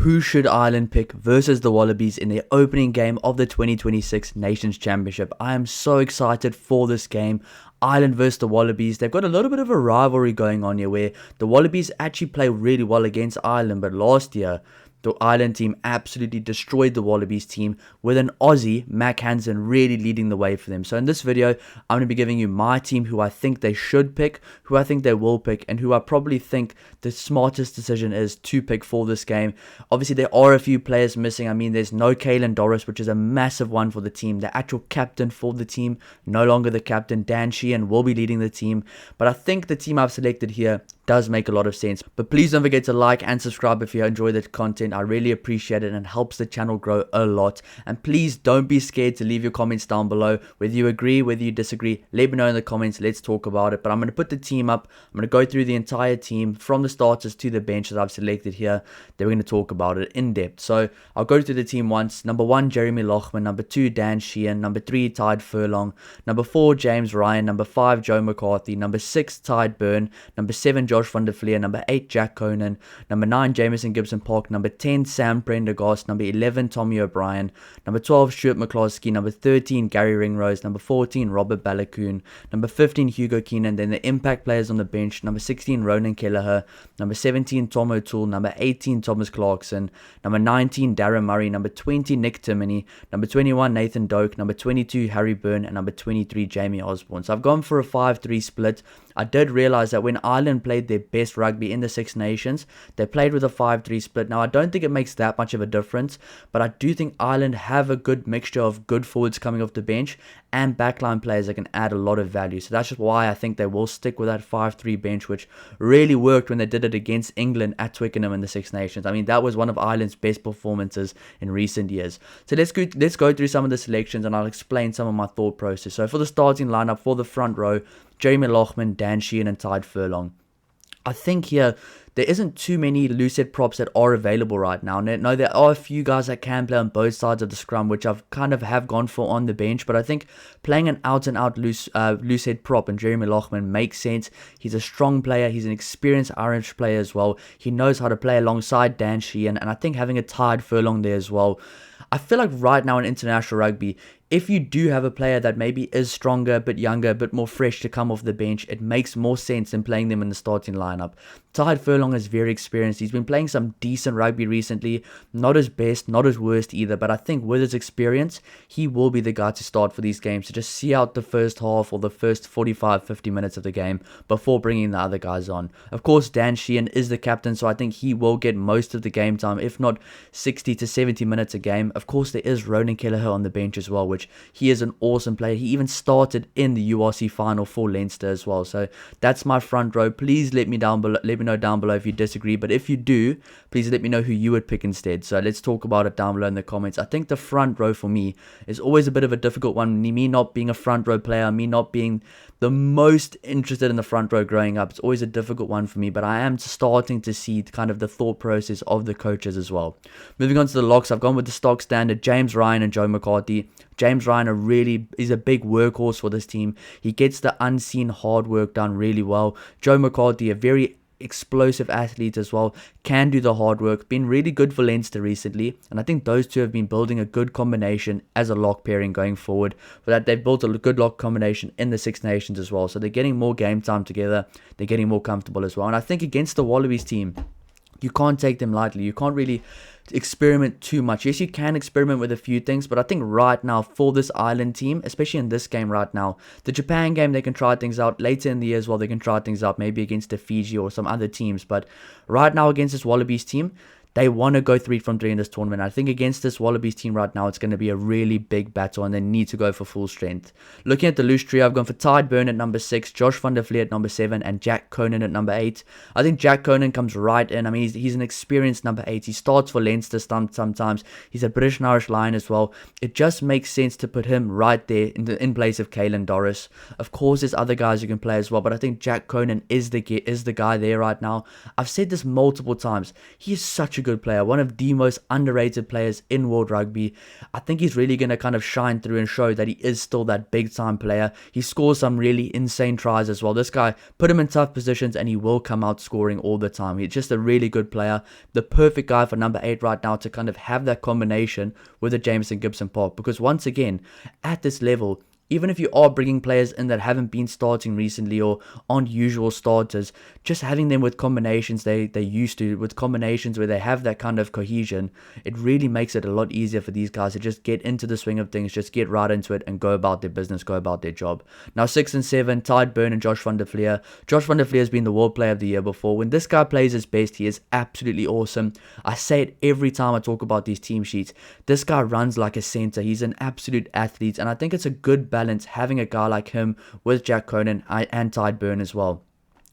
who should Ireland pick versus the Wallabies in their opening game of the 2026 Nations Championship. I am so excited for this game. Ireland versus the Wallabies. They've got a little bit of a rivalry going on here where the Wallabies actually play really well against Ireland, but last year the Ireland team absolutely destroyed the Wallabies team with an Aussie, Mac Hansen, really leading the way for them. So in this video, I'm going to be giving you my team, who I think they should pick, who I think they will pick, and who I probably think the smartest decision is to pick for this game. Obviously, there are a few players missing. I mean, there's no Ieland, which is a massive one for the team. The actual captain for the team, no longer the captain. Dan Sheehan will be leading the team. But I think the team I've selected here does make a lot of sense. But please don't forget to like and subscribe if you enjoy the content. I really appreciate it and it helps the channel grow a lot. And please don't be scared to leave your comments down below. Whether you agree, whether you disagree, let me know in the comments. Let's talk about it. But I'm going to put the team up. I'm going to go through the entire team from the starters to the bench that I've selected here. Then we're going to talk about it in depth. So I'll go through the team once. Number 1, Jeremy Loughman. Number 2, Dan Sheehan. Number 3, Tide Furlong. Number 4, James Ryan. Number 5, Joe McCarthy. Number 6, Tide Byrne. Number 7, Josh van der Vlier. Number 8, Jack Conan. Number 9, Jamison Gibson Park. Number 10, Sam Prendergast. Number 11, Tommy O'Brien. Number 12, Stuart McCloskey. Number 13, Gary Ringrose. Number 14, Robert Balakoon. Number 15, Hugo Keenan. Then the impact players on the bench. Number 16, Ronan Kelleher. Number 17, Tom O'Toole. Number 18, Thomas Clarkson. Number 19, Darren Murray. Number 20, Nick Timoney. Number 21, Nathan Doak. Number 22, Harry Byrne. And number 23, Jamie Osborne. So I've gone for a 5-3 split. I did realize that when Ireland played their best rugby in the Six Nations, they played with a 5-3 split. Now, I don't think it makes that much of a difference, but I do think Ireland have a good mixture of good forwards coming off the bench and backline players that can add a lot of value. So that's just why I think they will stick with that 5-3 bench, which really worked when they did it against England at Twickenham in the Six Nations. I mean, that was one of Ireland's best performances in recent years. So let's go through some of the selections and I'll explain some of my thought process. So for the starting lineup, for the front row, Jeremy Loughman, Dan Sheehan and Tide Furlong. I think here there isn't too many loosehead props that are available right now. No, there are a few guys that can play on both sides of the scrum, which I've kind of have gone for on the bench. But I think playing an out-and-out loosehead prop and Jeremy Loughman makes sense. He's a strong player. He's an experienced Irish player as well. He knows how to play alongside Dan Sheehan. And I think having a Tide Furlong there as well, I feel like right now in international rugby, if you do have a player that maybe is stronger, a bit younger, a bit more fresh to come off the bench, it makes more sense than playing them in the starting lineup. Tide Furlong is very experienced. He's been playing some decent rugby recently. Not his best, not his worst either, but I think with his experience, he will be the guy to start for these games, to just see out the first half or the first 45-50 minutes of the game before bringing the other guys on. Of course, Dan Sheehan is the captain, so I think he will get most of the game time, if not 60 to 70 minutes a game. Of course, there is Ronan Kelleher on the bench as well, which he is an awesome player. He even started in the URC final for Leinster as well. So that's my front row. Please let me know down below if you disagree. But if you do, please let me know who you would pick instead. So let's talk about it down below in the comments. I think the front row for me is always a bit of a difficult one. Me not being a front row player, me not being the most interested in the front row growing up, it's always a difficult one for me, but I am starting to see kind of the thought process of the coaches as well. Moving on to the locks, I've gone with the stock standard James Ryan and Joe McCarthy. James Ryan is a big workhorse for this team. He gets the unseen hard work done really well. Joe McCarthy, a very explosive athlete as well, can do the hard work, been really good for Leinster recently, and I think those two have been building a good combination as a lock pairing going forward. For that, they've built a good lock combination in the Six Nations as well, so they're getting more game time together, they're getting more comfortable as well. And I think against the Wallabies team, you can't take them lightly. You can't really experiment too much. Yes, you can experiment with a few things, but I think right now for this Ireland team, especially in this game right now, the Japan game, they can try things out. Later in the year as well, they can try things out, maybe against the Fiji or some other teams. But right now against this Wallabies team, they want to go 3 from 3 in this tournament. I think against this Wallabies team right now, it's going to be a really big battle and they need to go for full strength. Looking at the loose trio, I've gone for Tide Byrne at number 6, Josh van der Vlier at number 7, and Jack Conan at number 8. I think Jack Conan comes right in. I mean, he's an experienced number 8. He starts for Leinster sometimes. He's a British and Irish Lion as well. It just makes sense to put him right there in place of Ieland. Of course, there's other guys who can play as well, but I think Jack Conan is the guy there right now. I've said this multiple times. He is such a good player, one of the most underrated players in World Rugby. I think he's really going to kind of shine through and show that he is still that big time player. He scores some really insane tries as well. This guy, put him in tough positions and he will come out scoring all the time. He's just a really good player. The perfect guy for number 8 right now to kind of have that combination with the Jameson Gibson Park, because once again, at this level, even if you are bringing players in that haven't been starting recently or aren't usual starters, just having them with combinations they used to, with combinations where they have that kind of cohesion, it really makes it a lot easier for these guys to just get into the swing of things, just get right into it and go about their business, go about their job. Now 6 and 7, Tide Burn and Josh van der Fleer. Josh van der Fleer has been the World Player of the Year before. When this guy plays his best, he is absolutely awesome. I say it every time I talk about these team sheets. This guy runs like a center. He's an absolute athlete, and I think it's a good balance having a guy like him with Jack Conan and Tide Burn as well.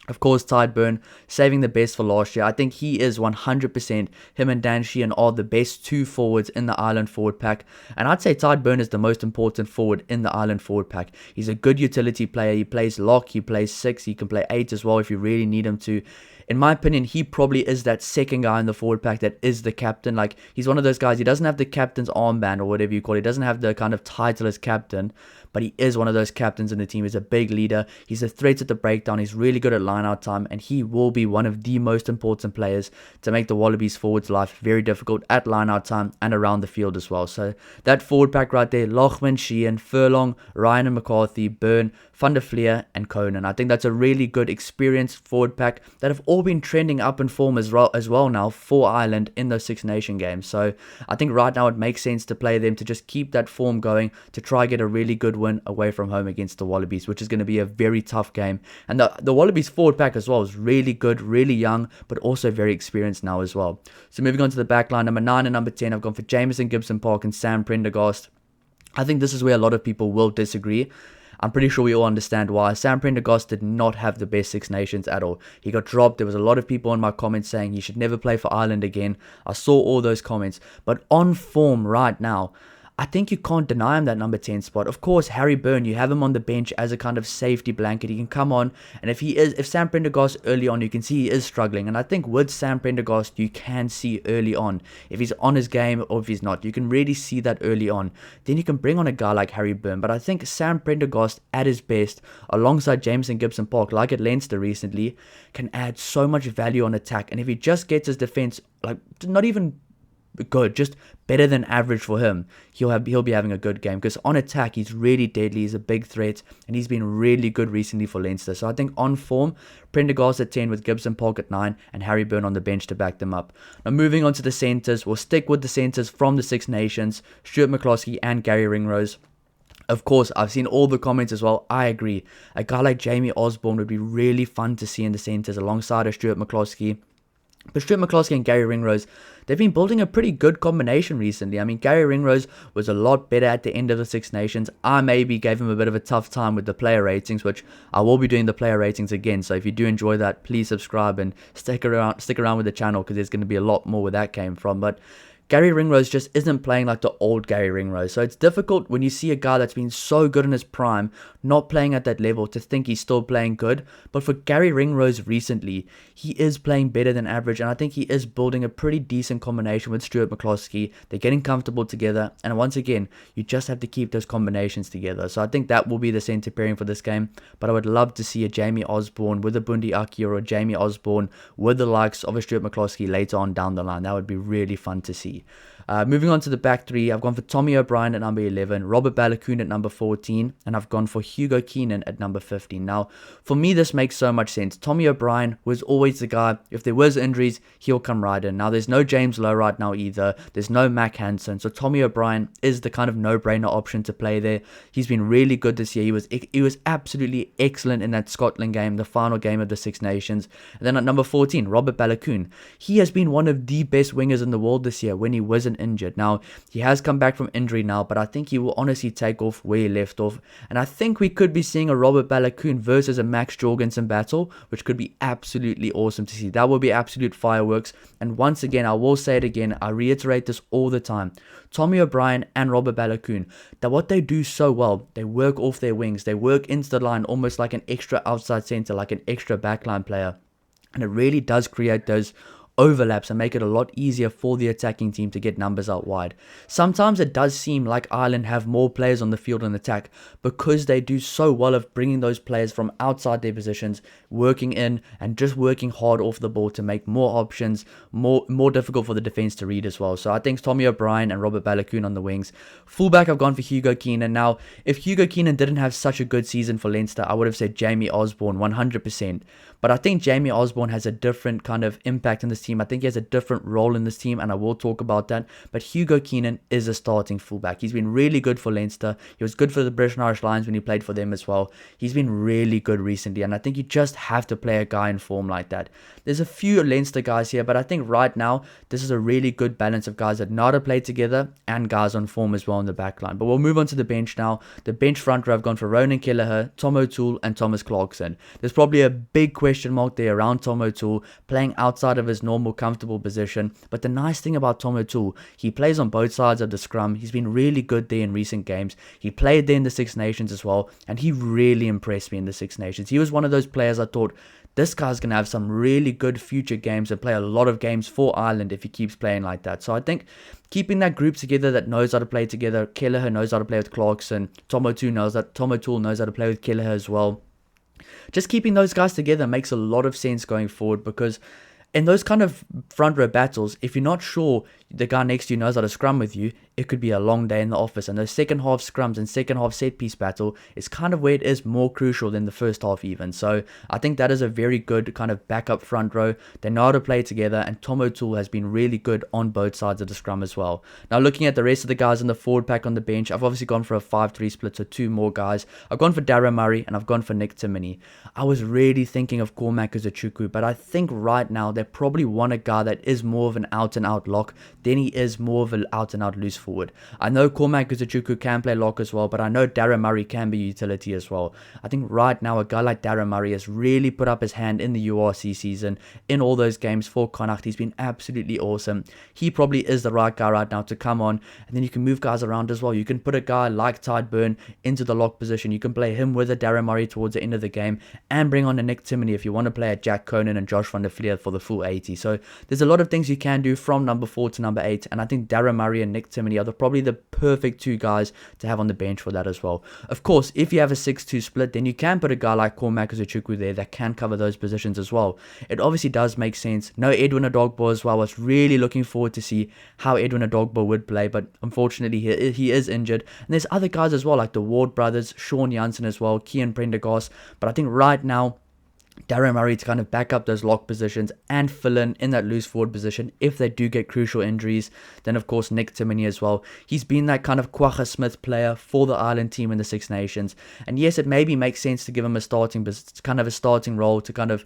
Of course, Tide Burn saving the best for last year. I think he is 100%. Him and Dan Sheehan are the best 2 forwards in the Ieland forward pack. And I'd say Tide Burn is the most important forward in the Ieland forward pack. He's a good utility player. He plays lock, he plays 6, he can play 8 as well if you really need him to. In my opinion, he probably is that second guy in the forward pack that is the captain. Like, he's one of those guys, he doesn't have the captain's armband or whatever you call it. He doesn't have the kind of title as captain, but he is one of those captains in the team. He's a big leader. He's a threat at the breakdown. He's really good at line-out time, and he will be one of the most important players to make the Wallabies forwards' life very difficult at line-out time and around the field as well. So that forward pack right there, Lochman, Sheehan, Furlong, Ryan and McCarthy, Byrne, van der Fleer and Conan. I think that's a really good experienced forward pack that have all been trending up in form as well now for Ireland in those Six Nation games. So I think right now it makes sense to play them to just keep that form going, to try get a really good win away from home against the Wallabies, which is going to be a very tough game. And the Wallabies forward pack as well is really good, really young, but also very experienced now as well. So moving on to the back line, number 9 and number 10, I've gone for Jameson Gibson Park and Sam Prendergast. I think this is where a lot of people will disagree. I'm pretty sure we all understand why. Sam Prendergast did not have the best Six Nations at all. He got dropped. There was a lot of people in my comments saying he should never play for Ireland again. I saw all those comments. But on form right now, I think you can't deny him that number 10 spot. Of course, Harry Byrne, you have him on the bench as a kind of safety blanket. He can come on, and if Sam Prendergast early on, you can see he is struggling. And I think with Sam Prendergast, you can see early on if he's on his game or if he's not. You can really see that early on. Then you can bring on a guy like Harry Byrne. But I think Sam Prendergast at his best, alongside Jameson Gibson Park, like at Leinster recently, can add so much value on attack. And if he just gets his defense, like, not even good, just better than average for him, he'll be having a good game, because on attack he's really deadly, he's a big threat, and he's been really good recently for Leinster. So I think on form, Prendergast at 10 with Gibson Park at 9 and Harry Byrne on the bench to back them up. Now moving on to the centres, we'll stick with the centres from the Six Nations, Stuart McCloskey and Gary Ringrose. Of course, I've seen all the comments as well. I agree. A guy like Jamie Osborne would be really fun to see in the centres alongside of Stuart McCloskey. But Stuart McCloskey and Gary Ringrose, they've been building a pretty good combination recently. I mean, Gary Ringrose was a lot better at the end of the Six Nations. I maybe gave him a bit of a tough time with the player ratings, which I will be doing the player ratings again. So if you do enjoy that, please subscribe and stick around with the channel, because there's going to be a lot more where that came from. But Gary Ringrose just isn't playing like the old Gary Ringrose. So it's difficult when you see a guy that's been so good in his prime not playing at that level to think he's still playing good. But for Gary Ringrose recently, he is playing better than average, and I think he is building a pretty decent combination with Stuart McCloskey. They're getting comfortable together, and once again, you just have to keep those combinations together. So I think that will be the centre pairing for this game. But I would love to see a Jamie Osborne with a Bundi Aki, or a Jamie Osborne with the likes of a Stuart McCloskey later on down the line. That would be really fun to see. Moving on to the back three, I've gone for Tommy O'Brien at number 11, Robert Balakoon at number 14, and I've gone for Hugo Keenan at number 15. Now, for me, this makes so much sense. Tommy O'Brien was always the guy, if there was injuries, he'll come right in. Now, there's no James Lowe right now either. There's no Mac Hansen, so Tommy O'Brien is the kind of no-brainer option to play there. He's been really good this year. He was absolutely excellent in that Scotland game, the final game of the Six Nations. And then at number 14, Robert Balakoon. He has been one of the best wingers in the world this year when he wasn't injured. Now, he has come back from injury now, but I think he will honestly take off where he left off. And I think we could be seeing a Robert Balakoon versus a Max Jorgensen battle, which could be absolutely awesome to see. That will be absolute fireworks. And once again, I will say it again, I reiterate this all the time. Tommy O'Brien and Robert Balakoon, that what they do so well, they work off their wings. They work into the line almost like an extra outside centre, like an extra backline player. And it really does create those overlaps and make it a lot easier for the attacking team to get numbers out wide. Sometimes it does seem like Ireland have more players on the field in attack because they do so well of bringing those players from outside their positions, working in and just working hard off the ball to make more options, more difficult for the defense to read as well. So I think Tommy O'Brien and Robert Balogun on the wings. Fullback, I've gone for Hugo Keenan. Now, if Hugo Keenan didn't have such a good season for Leinster, I would have said Jamie Osborne 100%. But I think Jamie Osborne has a different kind of impact in this team. I think he has a different role in this team, and I will talk about that. But Hugo Keenan is a starting fullback. He's been really good for Leinster. He was good for the British and Irish Lions when he played for them as well. He's been really good recently, and I think you just have to play a guy in form like that. There's a few Leinster guys here, but I think right now, this is a really good balance of guys that know how to play together and guys on form as well in the back line. But we'll move on to the bench now. The bench front row, I've gone for Ronan Kelleher, Tom O'Toole, and Thomas Clarkson. There's probably a big question mark there around Tom O'Toole, playing outside of his normal comfortable position. But the nice thing about Tom O'Toole, he plays on both sides of the scrum. He's been really good there in recent games. He played there in the Six Nations as well, and he really impressed me in the Six Nations. He was one of those players I thought, this guy's going to have some really good future games and play a lot of games for Ireland if he keeps playing like that. So I think keeping that group together that knows how to play together, Kelleher knows how to play with Clarkson, Tom O'Toole knows how to play with Kelleher as well. Just keeping those guys together makes a lot of sense going forward, because in those kind of front row battles, if you're not sure the guy next to you knows how to scrum with you, it could be a long day in the office. And those second half scrums and second half set piece battle is kind of where it is more crucial than the first half even. So I think that is a very good kind of backup front row. They know how to play together, and Tom O'Toole has been really good on both sides of the scrum as well. Now looking at the rest of the guys in the forward pack on the bench, I've obviously gone for a 5-3 split, so two more guys. I've gone for Darren Murray and I've gone for Nick Timoney. I was really thinking of Cormac Uzuchukwu, but I think right now they probably want a guy that is more of an out and out lock than he is more of an out and out loose forward. I know Cormac Uzuchukwu can play lock as well, but I know Darren Murray can be utility as well. I think right now a guy like Darren Murray has really put up his hand in the URC season, in all those games for Connacht. He's been absolutely awesome. He probably is the right guy right now to come on, and then you can move guys around as well. You can put a guy like Tide Burn into the lock position. You can play him with a Darren Murray towards the end of the game, and bring on a Nick Timoney if you want to play a Jack Conan and Josh van der Vliet for the full 80. So there's a lot of things you can do from number 4 to number 8, and I think Darren Murray and Nick Timoney are probably the perfect two guys to have on the bench for that as well. Of course, if you have a 6-2 split, then you can put a guy like Cormac Uzuchukwu there that can cover those positions as well. It obviously does make sense. No Edwin Adogbo as well. I was really looking forward to see how Edwin Adogbo would play, but unfortunately he is injured. And there's other guys as well, like the Ward brothers, Sean Jansen as well, Kian Prendergast. But I think right now, Darren Murray to kind of back up those lock positions and fill in that loose forward position if they do get crucial injuries. Then of course Nick Timoney as well. He's been that kind of Quagga Smith player for the Ireland team in the Six Nations, and yes, it maybe makes sense to give him a starting role to kind of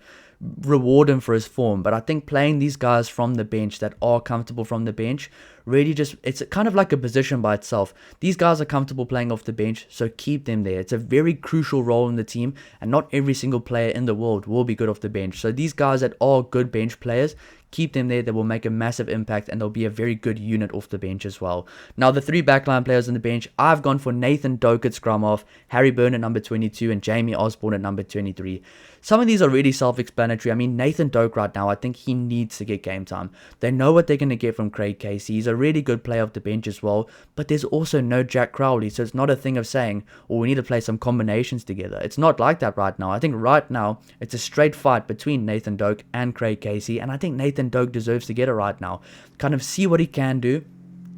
reward him for his form. But I think playing these guys from the bench that are comfortable from the bench really just, it's kind of like a position by itself. These guys are comfortable playing off the bench, so keep them there. It's a very crucial role in the team, and not every single player in the world will be good off the bench. So these guys that are good bench players, keep them there. They will make a massive impact, and they'll be a very good unit off the bench as well. Now, the three backline players on the bench, I've gone for Nathan Doak at scrum half, Harry Byrne at number 22, and Jamie Osborne at number 23. Some of these are really self-explanatory. I mean, Nathan Doak right now, I think he needs to get game time. They know what they're going to get from Craig Casey. He's a really good player off the bench as well, but there's also no Jack Crowley, so it's not a thing of saying, oh, we need to play some combinations together. It's not like that right now. I think right now, it's a straight fight between Nathan Doak and Craig Casey, and I think Nathan Doak deserves to get it right now. Kind of see what he can do.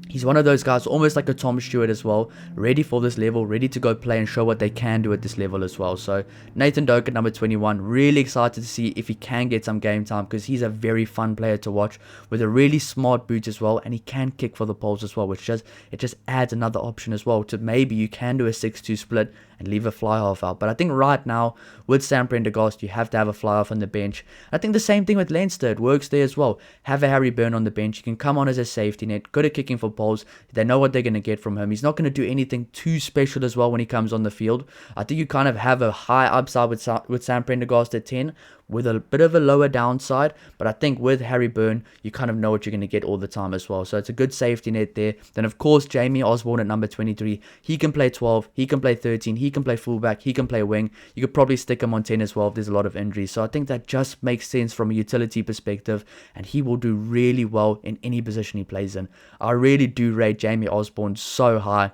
He's one of those guys, almost like a Tom Stewart as well, ready for this level, ready to go play and show what they can do at this level as well. So Nathan Doak at number 21, really excited to see if he can get some game time, because he's a very fun player to watch with a really smart boot as well, and he can kick for the poles as well, which just adds another option as well to maybe you can do a 6-2 split and leave a fly half out. But I think right now with Sam Prendergast, you have to have a fly half on the bench. I think the same thing with Leinster, it works there as well. Have a Harry Byrne on the bench. You can come on as a safety net, good at kicking for poles. They know what they're going to get from him. He's not going to do anything too special as well when he comes on the field. I think you kind of have a high upside with Sam Prendergast at 10, with a bit of a lower downside, but I think with Harry Byrne, you kind of know what you're going to get all the time as well. So it's a good safety net there. Then, of course, Jamie Osborne at number 23. He can play 12, he can play 13, he can play fullback, he can play wing. You could probably stick him on 10 as well if there's a lot of injuries. So I think that just makes sense from a utility perspective, and he will do really well in any position he plays in. I really do rate Jamie Osborne so high.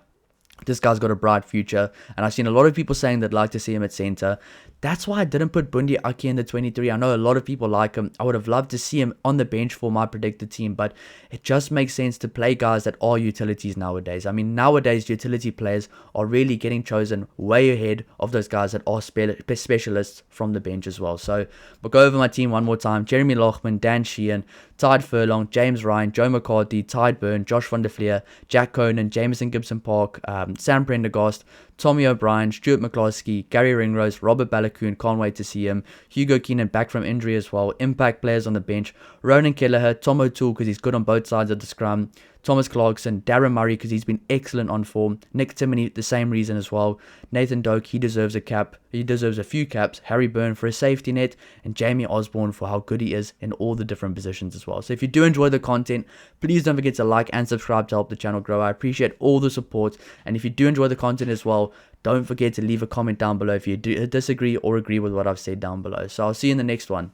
This guy's got a bright future, and I've seen a lot of people saying they'd like to see him at center. That's why I didn't put Bundi Aki in the 23. I know a lot of people like him. I would have loved to see him on the bench for my predicted team, but it just makes sense to play guys that are utilities nowadays. I mean, nowadays, utility players are really getting chosen way ahead of those guys that are specialists from the bench as well. So we'll go over my team one more time. Jeremy Loughman, Dan Sheehan, Tide Furlong, James Ryan, Joe McCarthy, Tide Byrne, Josh van der Fleer, Jack Conan, Jameson Gibson Park, Sam Prendergast, Tommy O'Brien, Stuart McCloskey, Gary Ringrose, Robert Balakoon, can't wait to see him, Hugo Keenan back from injury as well, impact players on the bench, Ronan Kelleher, Tom O'Toole because he's good on both sides of the scrum, Thomas Clarkson, Darren Murray because he's been excellent on form, Nick Timoney, the same reason as well, Nathan Doak, he deserves a cap, he deserves a few caps, Harry Byrne for a safety net, and Jamie Osborne for how good he is in all the different positions as well. So if you do enjoy the content, please don't forget to like and subscribe to help the channel grow. I appreciate all the support, and if you do enjoy the content as well, don't forget to leave a comment down below if you do disagree or agree with what I've said down below. So I'll see you in the next one.